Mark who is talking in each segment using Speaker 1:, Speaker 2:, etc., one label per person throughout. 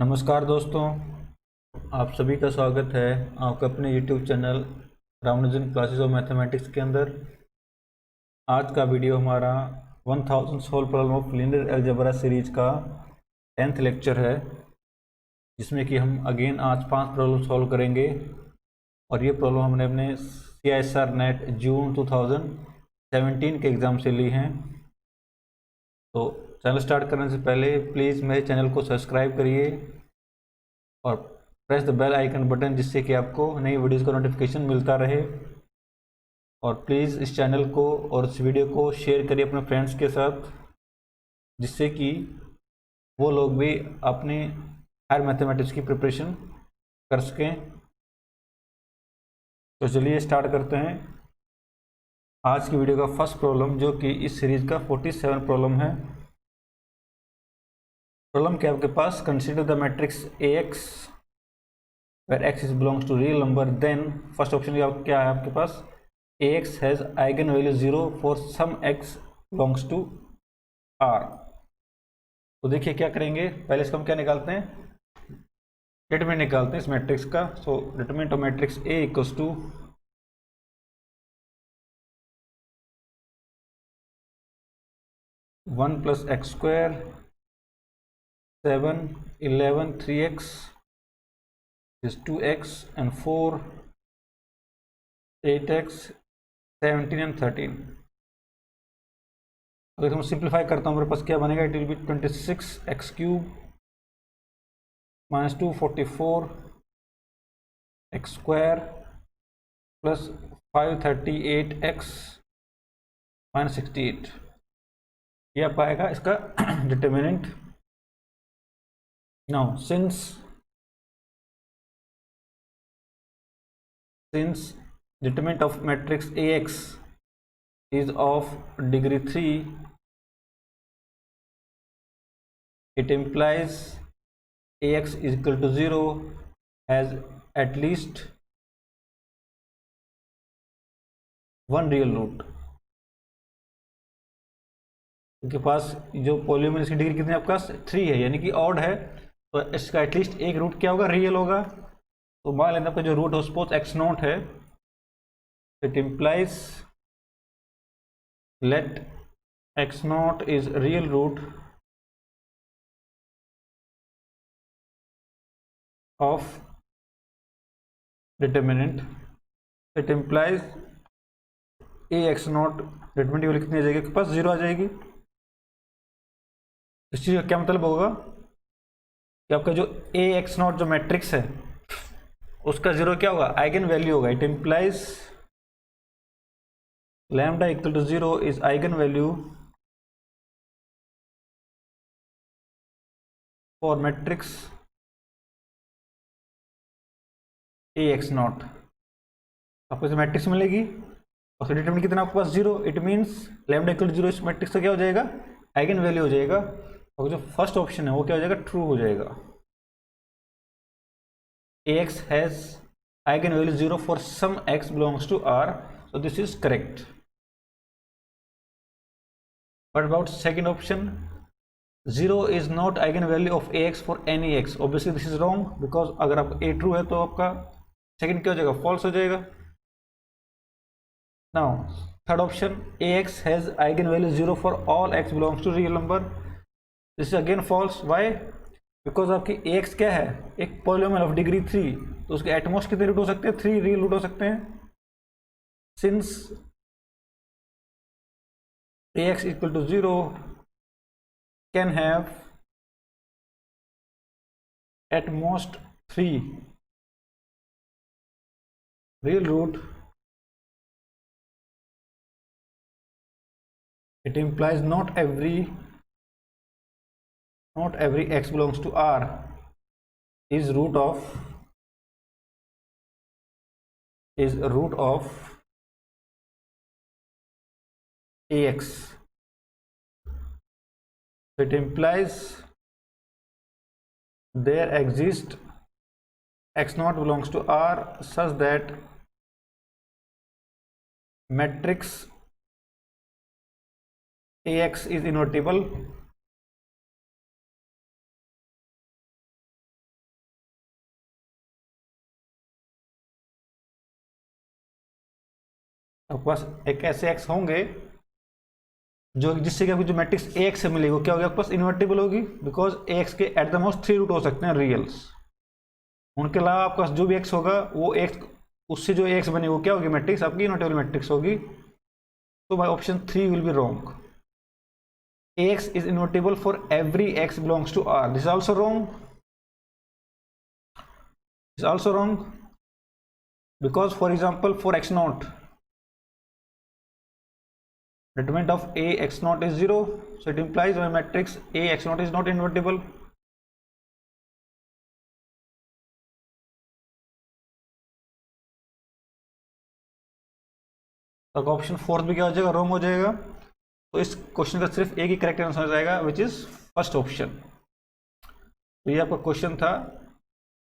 Speaker 1: नमस्कार दोस्तों, आप सभी का स्वागत है आपके अपने YouTube channel Ramanujan classes of mathematics के अंदर। आज का वीडियो हमारा 1000 solve problem of linear algebra series का 10th लेक्चर है, जिसमें कि हम अगेन आज 5 प्रॉब्लम सॉल्व करेंगे। और ये प्रॉब्लम हमने अपने CISR नेट जून 2017 के एग्ज़ाम से ली हैं। तो चैनल स्टार्ट करने से पहले प्लीज़ मेरे चैनल को सब्सक्राइब करिए और press the bell icon button, जिससे कि आपको नई वीडियोज़ का नोटिफिकेशन मिलता रहे। और प्लीज़ इस चैनल को और इस वीडियो को शेयर करिए अपने फ्रेंड्स के साथ, जिससे कि वो लोग भी अपनी हायर मैथमेटिक्स की प्रिपरेशन कर सकें। तो चलिए स्टार्ट करते हैं आज की वीडियो का फर्स्ट प्रॉब्लम, जो कि इस सीरीज़ का 47 प्रॉब्लम है। प्रॉब्लम क्या आपके पास, consider the matrix AX where x is belongs to real number, then first option क्या है आपके पास, AX has eigenvalue 0 for some x belongs to R। तो देखिए क्या करेंगे, पहले इसका हम क्या निकालते हैं, डिटरमिनेंट निकालते हैं इस मैट्रिक्स का। So determinant of matrix A equals to 1 + x², 7, 11, 3x is 2x and 4, 8x, 17 and 13। अगर हम सिंप्लीफाई करता हूँ मेरे पास क्या बनेगा, it will B 26x³ - 2 44 x² plus 538x - 68। यह पाएगा इसका determinant. Now since determinant of matrix AX is of degree 3, it implies AX is equal to 0 has at least one real root। उनके पास जो पॉलीनोमियल की डिग्री कितनी है आपके पास 3 है, यानी कि ऑड है, तो इसका एटलीस्ट एक रूट क्या होगा, रियल होगा। तो मान लेते हैं आपका जो रूट हो सपोज x0 है, it implies let x0 is real root of determinant, it implies AX0 determinant की वैल्यू कितनी आ जाएगी आपके पास, 0 आ जाएगी। इस चीज़ का क्या मतलब होगा कि आपका जो AX0 जो मैट्रिक्स है उसका 0 क्या होगा, आइगन वैल्यू होगा। It implies lambda equal to 0 is eigen value for matrix AX0। आपको जो मैट्रिक्स मिलेगी और डिटरमिनेंट कितना आपके पास 0, it means lambda equal to 0 इस मैट्रिक्स का क्या हो जाएगा, आइगन वैल्यू हो जाएगा। और जो फर्स्ट ऑप्शन है वो क्या हो जाएगा, ट्रू हो जाएगा। AX has eigenvalue 0 for some x belongs to R, so this is correct। What about second option, 0 is not eigenvalue of AX for any x, obviously this is wrong, because अगर आपका A true है तो आपका second क्या हो जाएगा, false हो जाएगा। Now third option, AX has eigenvalue 0 for all x belongs to real number, this is again false। Why? Because आपकी AX क्या है, एक पॉलिनोमियल ऑफ डिग्री 3, तो उसके एटमोस्ट कितने रूट हो सकते हैं, 3 रियल रूट हो सकते हैं। Since AX equal to 0 can have at most 3 real root, it implies not every x belongs to R is root of AX। It implies there exists x0 belongs to R such that matrix AX is invertible आपके पास एक ऐसे x होंगे जो जिससे कि आपको जो matrix A x से मिलेगी वो क्या होगी, आपके पास इन्वर्टिबल होगी, बिकॉज ए एक्स के एट द मोस्ट 3 रूट हो सकते हैं रियल्स। उनके अलावा आपके पास जो भी एक्स होगा वो एक्स, उससे जो एक्स बने वो क्या होगी, मैट्रिक्स आपकी इन्वर्टिबल मैट्रिक्स होगी। तो by option 3 will be wrong. Ax is invertible for every x belongs to R. This is also wrong. This is also wrong because, for example, for x naught, determinant of A x naught is 0, so it implies my matrix A x naught is not invertible. तो option 4 भी क्या हो जाएगा, wrong हो जाएगा। तो इस question का सिर्फ एक ही करेक्ट आंसर हो जाएगा, विच इज फर्स्ट ऑप्शन। तो ये आपका क्वेश्चन था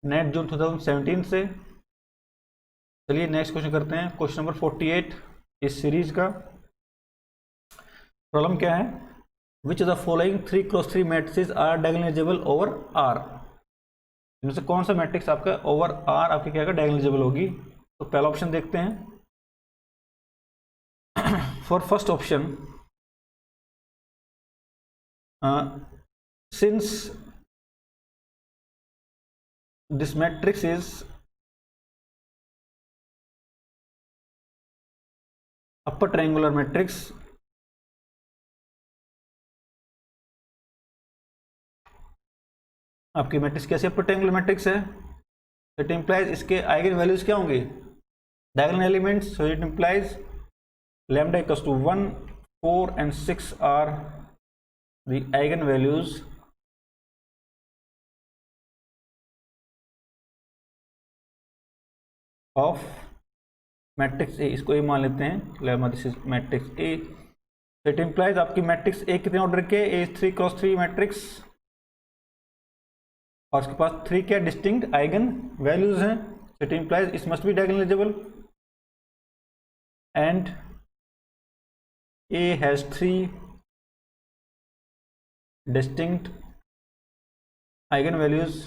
Speaker 1: नेट जून 2017 से। चलिए नेक्स्ट क्वेश्चन करते हैं, क्वेश्चन नंबर 48 इस सीरीज का। प्रॉब्लम क्या है, which of the following 3x3 matrices are diagonalizable over R. इनमें से कौन सा मैट्रिक्स आपका ओवर आर आपकी क्या डायगोनलाइजेबल होगी। तो पहला ऑप्शन देखते हैं। For first option, since this matrix is upper triangular matrix, आपकी मैट्रिक्स कैसे अपर ट्रायंगुलर मैट्रिक्स है, इट इंप्लाइज इसके आइगन वैल्यूज क्या होंगे, diagonal elements. So it implies lambda equals to 1, 4 and 6 are the eigen values of matrix A. इसको A मान लेते हैं, let me this is matrix A. It implies आपकी matrix A कितने ऑर्डर के, ए 3x3 मैट्रिक्स, और उसके पास 3 क्या डिस्टिंक्ट आइगन वैल्यूज हैं। It implies it must be diagonalisable and A has 3 distinct eigenvalues.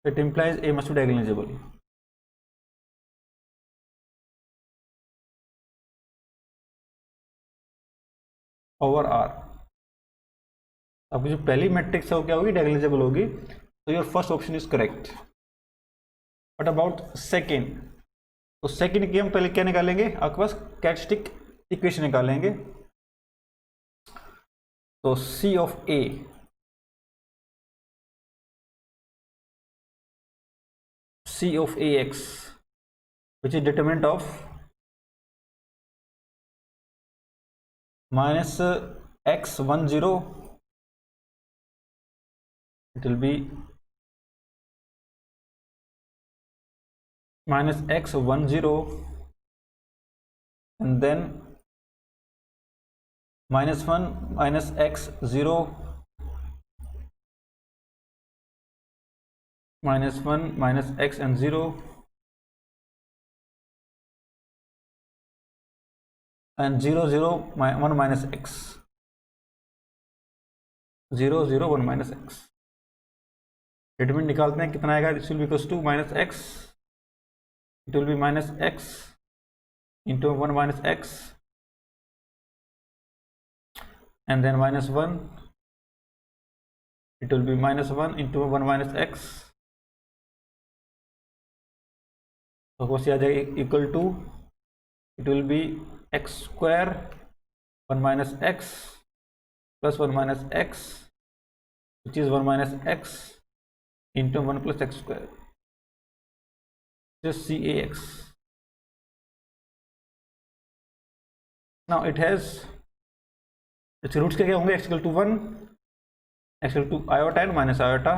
Speaker 1: It implies A must be diagonalizable. Over R. आपकी जो पहली मैट्रिक्स है वो क्या होगी, डायगोनलाइजेबल होगी। तो your first option is correct. But about second, तो सेकेंड की हम पहले क्या निकालेंगे, आपके पास कैरेक्टरिस्टिक इक्वेशन निकालेंगे। तो C of A AX which is determinant of minus x10, it will be minus x10 and then -1 minus x0 -1 minus x and 0 and 0 0 1 minus x 0 0 1 minus x। Determinant निकालते हैं, कितना आएगा, this will be equals to minus x, it will be minus x into 1 minus x and then -1, it will be -1 into 1 minus x। तो बस आ जाएगा equal to, it will be x square 1 minus x plus 1 minus x which is 1 minus x into 1 plus x square, just CAX। now it has इसके roots क्या होंगे, x equal to 1, x equal to iota and minus iota।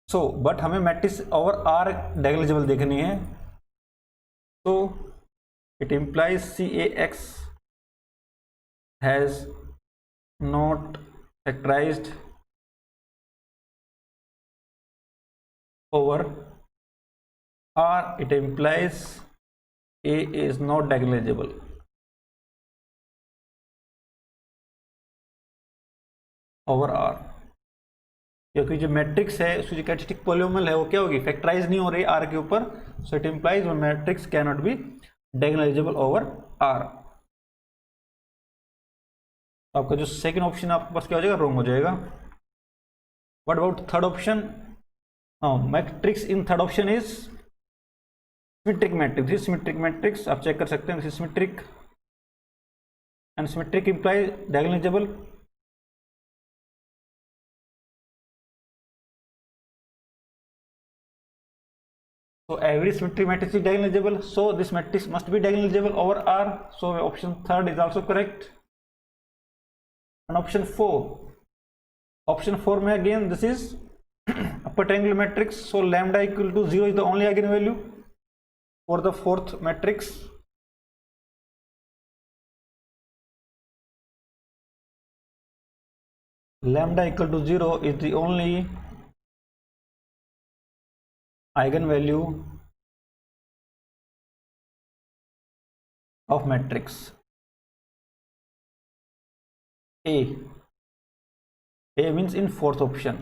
Speaker 1: So but हमें matrix over are diagonalisable देखनी है, तो it implies CAX has not factorised over R, it implies A is not diagonalizable over R। क्योंकि जो matrix है उसकी जो characteristic polynomial है वो क्या होगी, फैक्टराइज नहीं हो रही आर के ऊपर, so it implies one matrix can not be diagonalizable over R. आपका जो सेकंड ऑप्शन आपके पास क्या हो जाएगा, रॉन्ग हो जाएगा। What about third option, matrix in third option is symmetric matrix, this symmetric matrix आप चेक कर सकते हैं, this is symmetric and symmetric implies diagonalisable. So every symmetric matrix is diagonalizable, so this matrix must be diagonalizable over R. So option third is also correct. And option 4 में again this is upper triangular matrix, so lambda equal to 0 is the only eigenvalue for the fourth matrix. Lambda equal to 0 is the only eigenvalue of matrix A. A means in fourth option.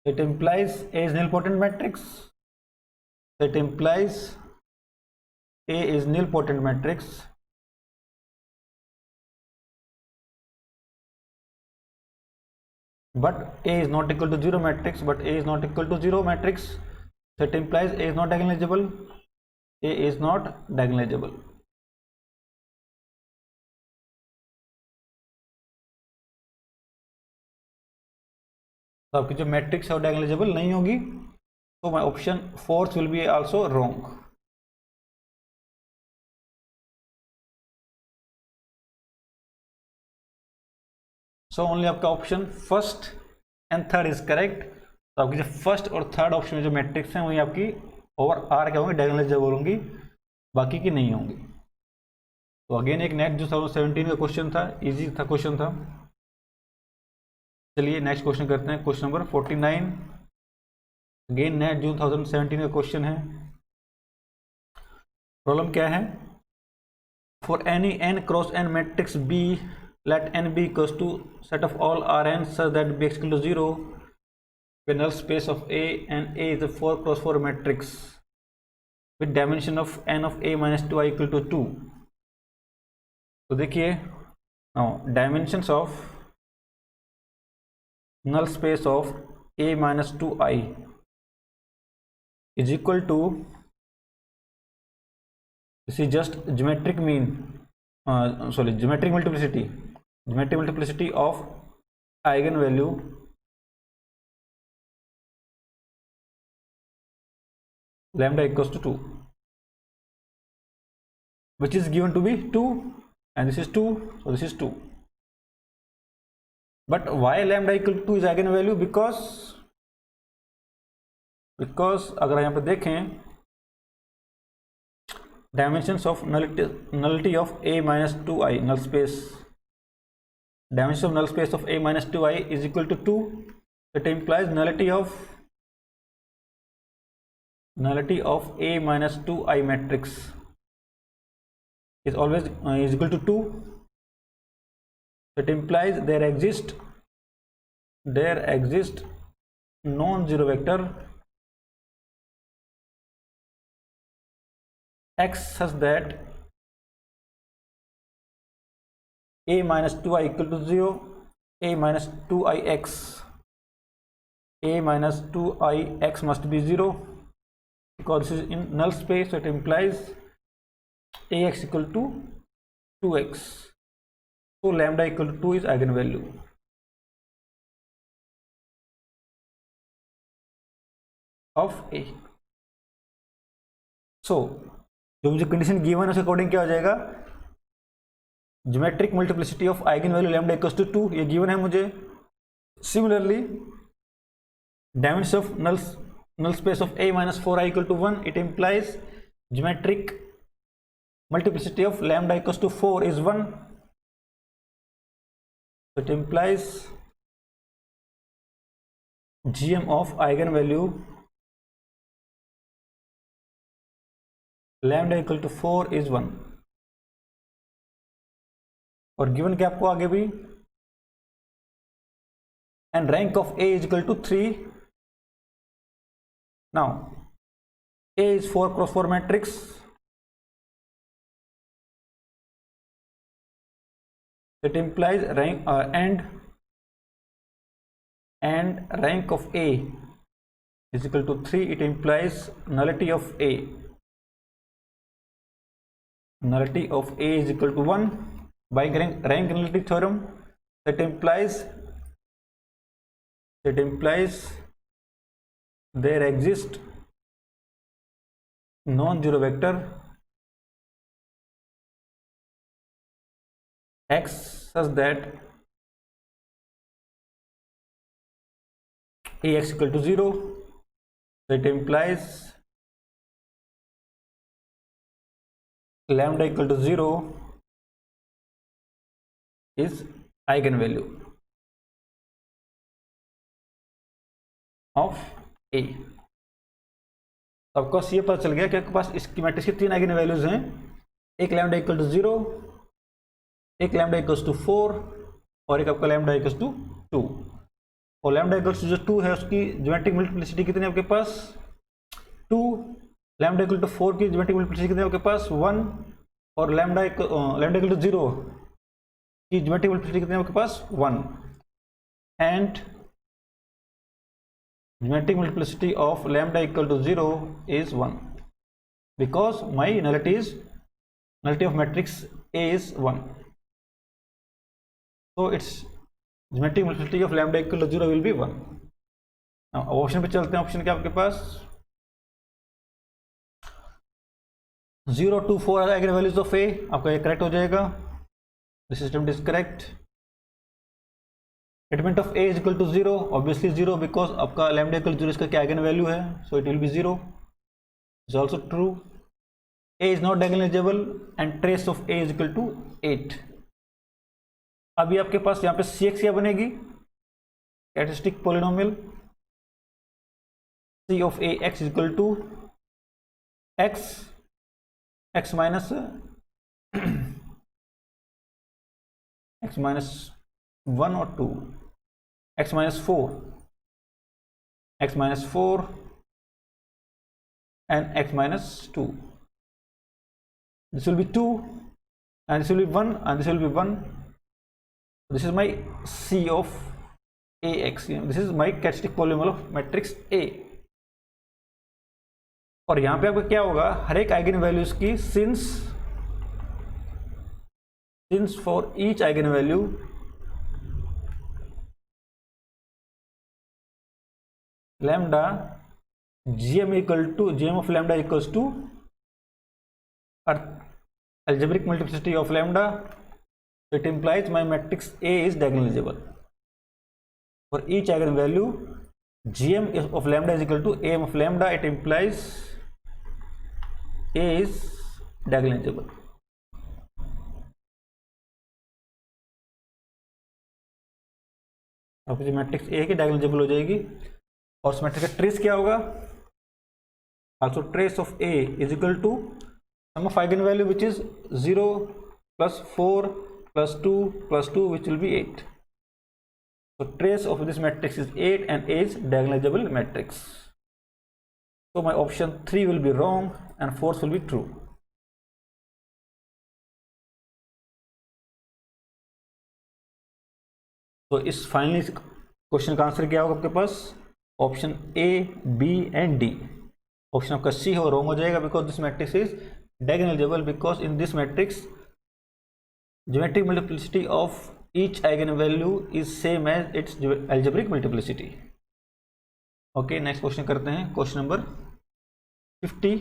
Speaker 1: It implies A is nilpotent matrix. It implies A is nilpotent matrix. But A is not equal to 0 matrix, but A is not equal to 0 matrix, so it implies A is not diagonalizable. A is not diagonalizable. तो आपकी जो matrix है वो diagonalisable नहीं होगी, तो my option fourth will be also wrong. So only आपका option first and third is correct. तो आपकी जो फर्स्ट और थर्ड ऑप्शन में जो मैट्रिक्स हैं वही आपकी ओवर आर क्या होंगी, डायगोनलाइजेबल होंगी, बाकी की नहीं होंगी। तो अगेन एक नेक्स्ट जो 2017 का क्वेश्चन था, इजी था क्वेश्चन था। चलिए नेक्स्ट क्वेश्चन करते हैं, क्वेश्चन नंबर 49। अगेन नेट जून 2017 का क्वेश्चन है। प्रॉब्लम क्या है, for any n cross n matrix B, let n be equals to set of all Rn such that B equal to 0, where null space of A and A is a 4 cross 4 matrix with dimension of n of A minus 2i equal to 2। तो देखिए now dimensions of null space of A minus 2i is equal to, this is just geometric mean, geometric multiplicity of eigenvalue lambda equals to 2, which is given to be 2, and this is 2, so this is 2. But why lambda equal to 2 is eigenvalue? because अगर यहाँ पे देखें dimensions of nullity of A minus 2i, null space, dimensions of null space of A minus 2i is equal to 2. It implies nullity of A minus 2i matrix is always is equal to 2. It implies there exists non-zero vector x such that A minus 2i equal to 0, A minus 2ix, A minus 2ix must be 0 because this is in null space, so it implies Ax equal to 2x, so lambda equal to 2 is eigenvalue of A। so जो मुझे condition given है उसके according क्या हो जाएगा, geometric multiplicity of eigen value lambda equals to 2 ये given है मुझे। Similarly dimension of null space of A minus 4i equal to 1, it implies geometric multiplicity of lambda equals to 4 is 1, so it implies GM of eigenvalue lambda equal to 4 is 1। और given क्या आपको आगे भी, and rank of A is equal to 3. Now A is 4x4 matrix. It implies rank and rank of A is equal to 3. It implies nullity of A. Nullity of A is equal to 1 by rank nullity theorem. That implies there exists non-zero vector x such that Ax equal to 0. That implies lambda equal to 0 is eigenvalue of A. तो आपको ये पता चल गया कि आपके पास इसकी matrix की 3 आइगन वैल्यूज हैं. एक लैम्डा इक्वल टू 0, एक लैम्डा इक्वल्स टू 4 और एक आपका लैम्डा इक्वल्स टू 2. और लैम्डा इक्वल्स टू जो 2 है उसकी ज्योमेट्रिक मल्टीप्लिसिटी कितनी है आपके पास? 2. लैम्डा इक्वल टू 4 की ज्योमेट्रिक मल्टीप्लिसिटी कितनी है आपके पास? 1. और लैम्डा इक्वल टू 0 की ज्योमेट्रिक मल्टीप्लिसिटी कितनी है आपके पास? 1. And geometric multiplicity of lambda equal to 0 is 1 because my nullity of matrix A is 1. So its geometric multiplicity of lambda equal to 0 will be 1. Now option पे चलते हैं. Option क्या आपके पास? 0, 2, 4 are eigen values of A. आपका ये correct हो जाएगा. This statement is correct. Determinant of A is equal to 0, obviously 0 because आपका lambda equal to 0 इसका क्या आइगन वैल्यू है, so it will be 0. Is also true. A is not diagonalizable and trace of A is equal to 8. अभी आपके पास यहाँ पे Cx क्या बनेगी? Characteristic polynomial C of A x is equal to x minus x minus 1 or 2, x minus 4 and x minus 2. This will be 2 and this will be 1 and this will be 1. This is my C of Ax. This is my characteristic polynomial of matrix A. और यहाँ पे आपका क्या होगा? हर एक eigen values की since for each eigen value lambda gm of lambda equals to algebraic multiplicity of lambda. It implies my matrix A is diagonalizable. For each eigenvalue gm of lambda is equal to am of lambda. It implies A is diagonalizable. आपकी matrix A की diagonalizable हो जाएगी. और उस matrix का trace क्या होगा? Also trace of A is equal to sum of eigen value which is 0 plus 4 plus 2 plus 2 which will be 8. So trace of this matrix is 8 and A is diagonalizable matrix. So my option 3 will be wrong and 4th will be true. तो इस finally question का answer क्या होगा आपके पास? Option A, B and D. Option आपका C हो wrong हो जाएगा because this matrix is diagonalizable because in this matrix geometric multiplicity of each eigen value is same as its algebraic multiplicity. Okay, next question करते हैं. Question number 50.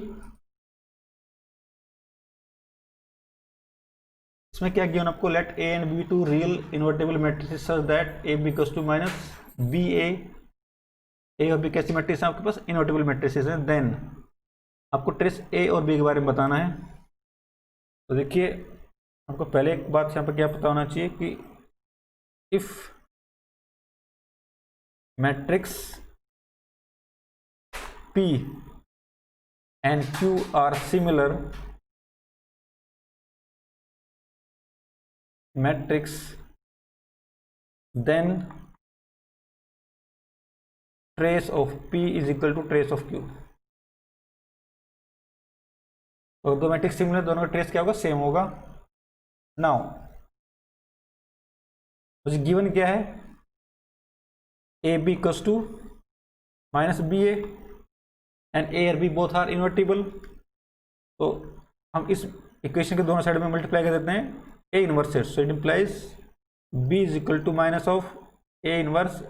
Speaker 1: इसमें क्या given आपको? Let A and B two real invertible matrices such that A B equals to minus B A और B कैसी matrix है आपके पास? Invertible matrices हैं. देन आपको ट्रेस ए और बी के बारे में बताना है. तो देखिए, आपको पहले एक बात यहाँ पर क्या पता होना चाहिए कि if matrix P and Q are similar, matrix, then trace of P is equal to trace of Q। तो दो मैट्रिक्स सिमिलर, दोनों का ट्रेस क्या होगा, सेम होगा। नाउ मुझे गिवन क्या है, A B equals to minus B A and A और बी बोथ आर इन्वर्टिबल। तो हम इस इक्वेशन के दोनों साइड में मल्टीप्लाई कर देते हैं ए इनवर्स से, so it implies B is equal to minus of A inverse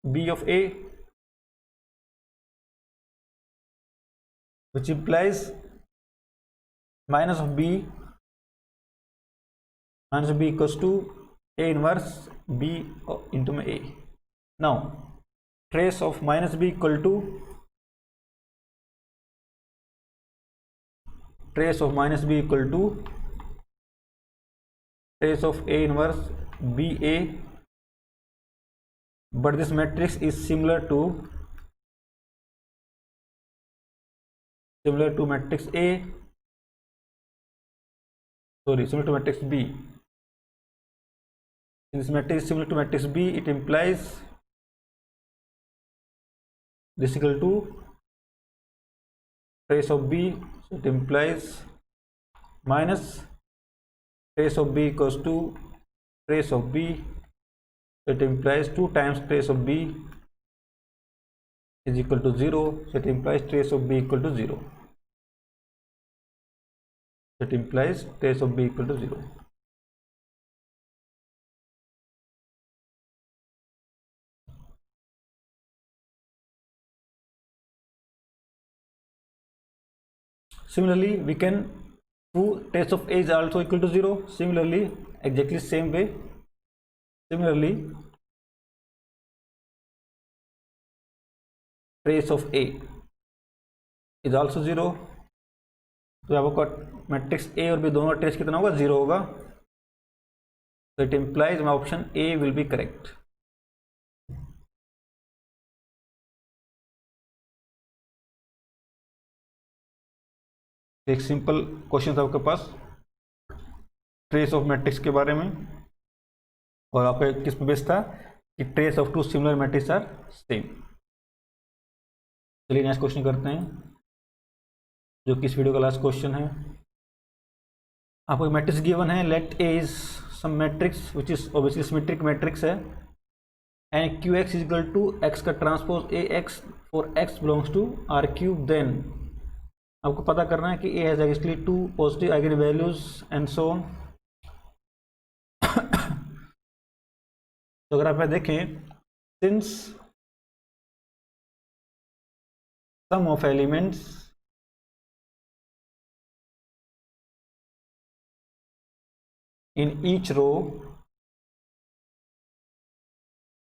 Speaker 1: B of A, which implies minus of b equals to a inverse b into a। now trace of minus b equal to trace of minus b equal to trace of a inverse b a, but this matrix is similar to matrix A, similar to matrix B। Since this matrix is similar to matrix B, it implies this equal to trace of B, so it implies minus trace of B equals to trace of B, so it implies 2 times trace of B is equal to 0, so it implies trace of B equal to 0। That implies trace of B equal to 0। Similarly, we can prove trace of A is also equal to 0. Similarly, exactly same way. Similarly, trace of A is also 0। तो आपका matrix A और B दोनों का trace कितना होगा, 0 होगा। तो it implies my option A will be correct. एक सिंपल क्वेश्चन था आपके पास ट्रेस ऑफ मैट्रिक्स के बारे में, और आपका किस पे बेस था कि trace of 2 similar matrix are same. चलिए नेक्स्ट क्वेश्चन करते हैं, जो कि इस वीडियो का लास्ट क्वेश्चन है। आपको मैट्रिक्स गिवन है, let A is some matrix which is obviously symmetric matrix है, and Q X is equal to X का transpose A X for X belongs to R cube. Then आपको पता करना है कि A has actually 2 positive eigen values and so on. तो अगर आप देखें, since sum of elements in each row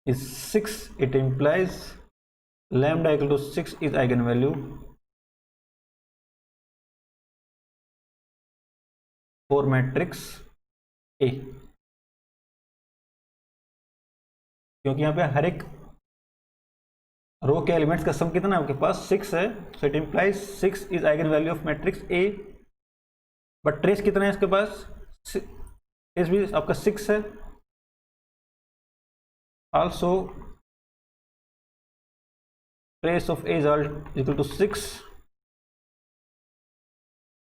Speaker 1: is 6, it implies lambda equal to 6 is eigenvalue for matrix A, क्योंकि यहाँ पे हर एक रो के एलिमेंट्स का सम कितना है आपके पास, 6 है। So it implies 6 is eigenvalue of matrix A, but trace कितना है इसके पास, ट्रेस भी आपका 6 है। also trace of A is equal to 6।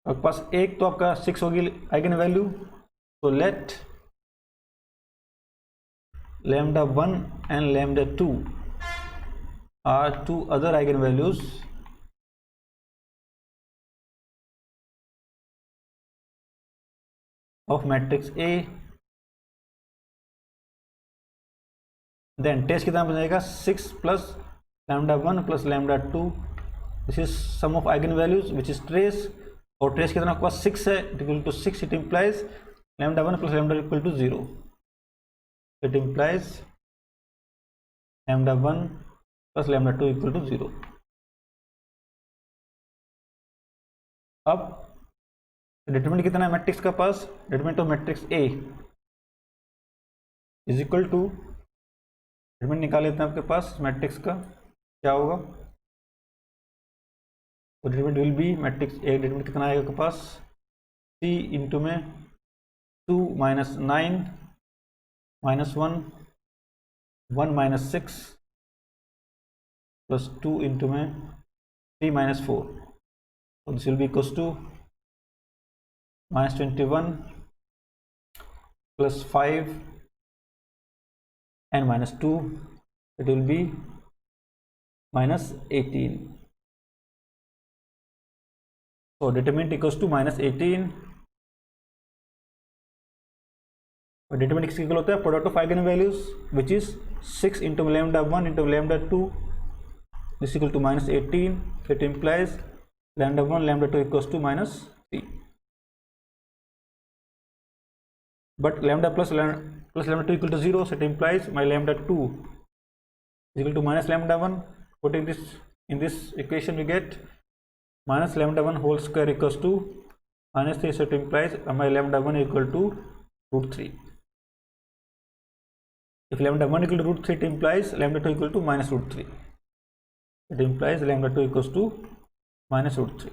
Speaker 1: आपके पास एक तो आपका 6 होगी आइगन वैल्यू, तो late lambda 1 and lambda 2 are 2 other eigen values of matrix A। then trace कितना बनेगा, 6 plus lambda 1 plus lambda 2, this is sum of eigen values which is trace, और trace कितना आपके पास 6 है, equal to 6, it implies lambda 1 plus lambda equal to 0, it implies lambda 1 plus lambda 2 equal to 0। अब determinant कितना है matrix का पास, determinant of matrix A is equal to, determinant निकाल लेते हैं आपके पास मैट्रिक्स का क्या होगा, तो determinant will be matrix A determinant कितना आएगा आपके पास, C इंटू में 2 minus 9 minus 1 1 minus 6 plus 2 into में 3 minus 4, so this will be equals to minus 21 plus 5 and minus 2, it will be minus 18. So determinant equals to minus 18. और determinant किसके equal होता है? Product of eigen values which is 6 into lambda 1 into lambda 2 is equal to minus 18. So it implies lambda 1 lambda 2 equals to minus 3. But lambda plus lambda 2 equal to 0, so it implies my lambda 2 is equal to minus lambda 1. Putting this in this equation, we get minus lambda 1 whole square equals to minus 3, so it implies my lambda 1 equal to root 3. If lambda 1 equal to root 3, it implies lambda 2 equal to minus root 3. It implies lambda 2 equals to minus root 3.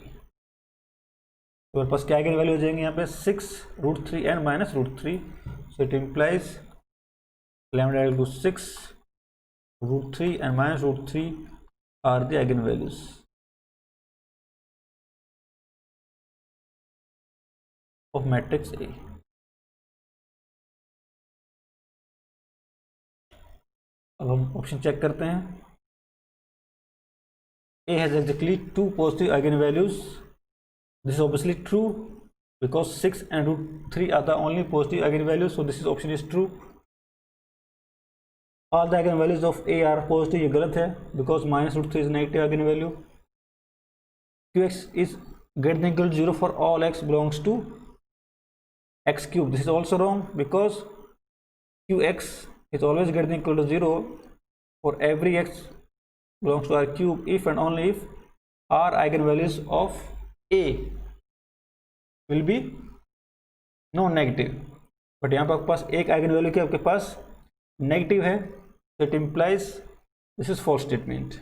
Speaker 1: तो मेरे पास क्या eigen value हो जाएंगे यहाँ पे 6 root 3 and minus root 3. So it implies lambda equal to 6 root 3 and minus root 3 are the eigen values of matrix A. अब हम option check करते हैं. A has exactly 2 positive eigenvalues. This is obviously true because 6 and root 3 are the only positive eigenvalues, so this is option is true. All the eigenvalues of A are positive, ये गलत है because minus root 3 is negative eigenvalue. Qx is greater than equal to 0 for all x belongs to x cube. This is also wrong because Qx is always greater than equal to 0 for every x belongs to R cube if and only if R eigenvalues of A will be non-negative. But यहाँ पर आपके पास एक eigen value क्या आपके पास negative है, so it implies this is false statement.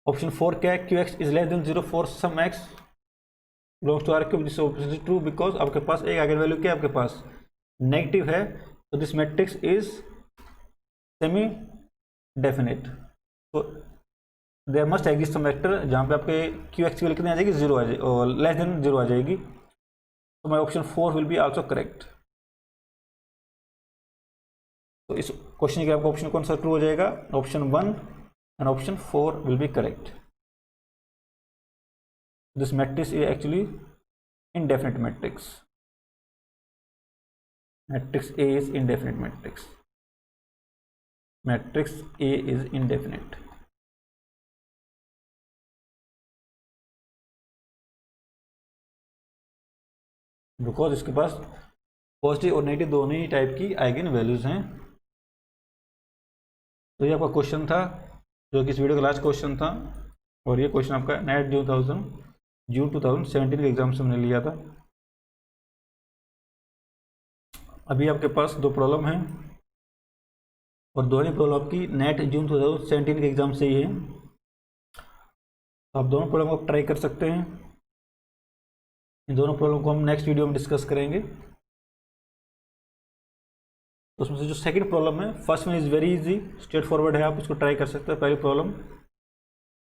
Speaker 1: Option 4 क्या है? Qx is less than 0 for some x belongs to R cube. This is obviously true because आपके पास एक आइगन वैल्यू क्या आपके पास नेगेटिव है, so this matrix is semi definite. So there must exist some vector जहाँ पे आपके Qx की value कितनी आ जाएगी 0 आ जाएगी और लेस देन 0 आ जाएगी. So my option 4 will be also correct. तो इस क्वेश्चन के आपका ऑप्शन कौन सा ट्रू हो जाएगा? Option 1 and option 4 will be correct. This matrix is actually indefinite matrix. Matrix A is indefinite matrix. Matrix A is indefinite. Because इसके पास positive और नेगेटिव दोनों ही टाइप की आइगन वैल्यूज हैं. तो ये आपका क्वेश्चन था जो कि इस वीडियो का लास्ट क्वेश्चन था, और ये क्वेश्चन आपका नेट जून 2017 के एग्जाम से मैंने लिया था. अभी आपके पास 2 प्रॉब्लम हैं और दोनों प्रॉब्लम आपकी नेट जून 2017 के एग्जाम से ही है. आप दोनों प्रॉब्लम को ट्राई कर सकते हैं. इन दोनों प्रॉब्लम को हम नेक्स्ट वीडियो में डिस्कस करेंगे. तो उसमें से जो सेकंड प्रॉब्लम है, first one is very easy, straight forward है, आप इसको ट्राई कर सकते हैं पहली प्रॉब्लम.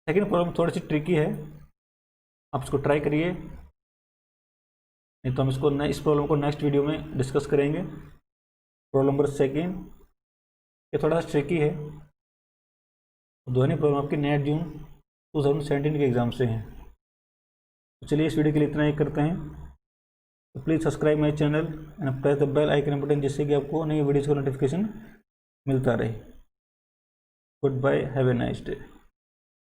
Speaker 1: सेकंड प्रॉब्लम थोड़ी सी ट्रिकी है, आप इसको ट्राई करिए, नहीं तो हम इसको इस प्रॉब्लम को नेक्स्ट वीडियो में डिस्कस करेंगे. प्रॉब्लम नंबर सेकेंड, ये थोड़ा सा ट्रिकी है. दोनों प्रॉब्लम आपकी नेट जून 2017 के एग्ज़ाम से हैं. तो चलिए इस वीडियो के लिए इतना ही करते हैं. तो please subscribe my channel and press the bell icon button, जिससे कि आपको नई वीडियोज़ का नोटिफिकेशन मिलता रहे. Goodbye, have a nice day.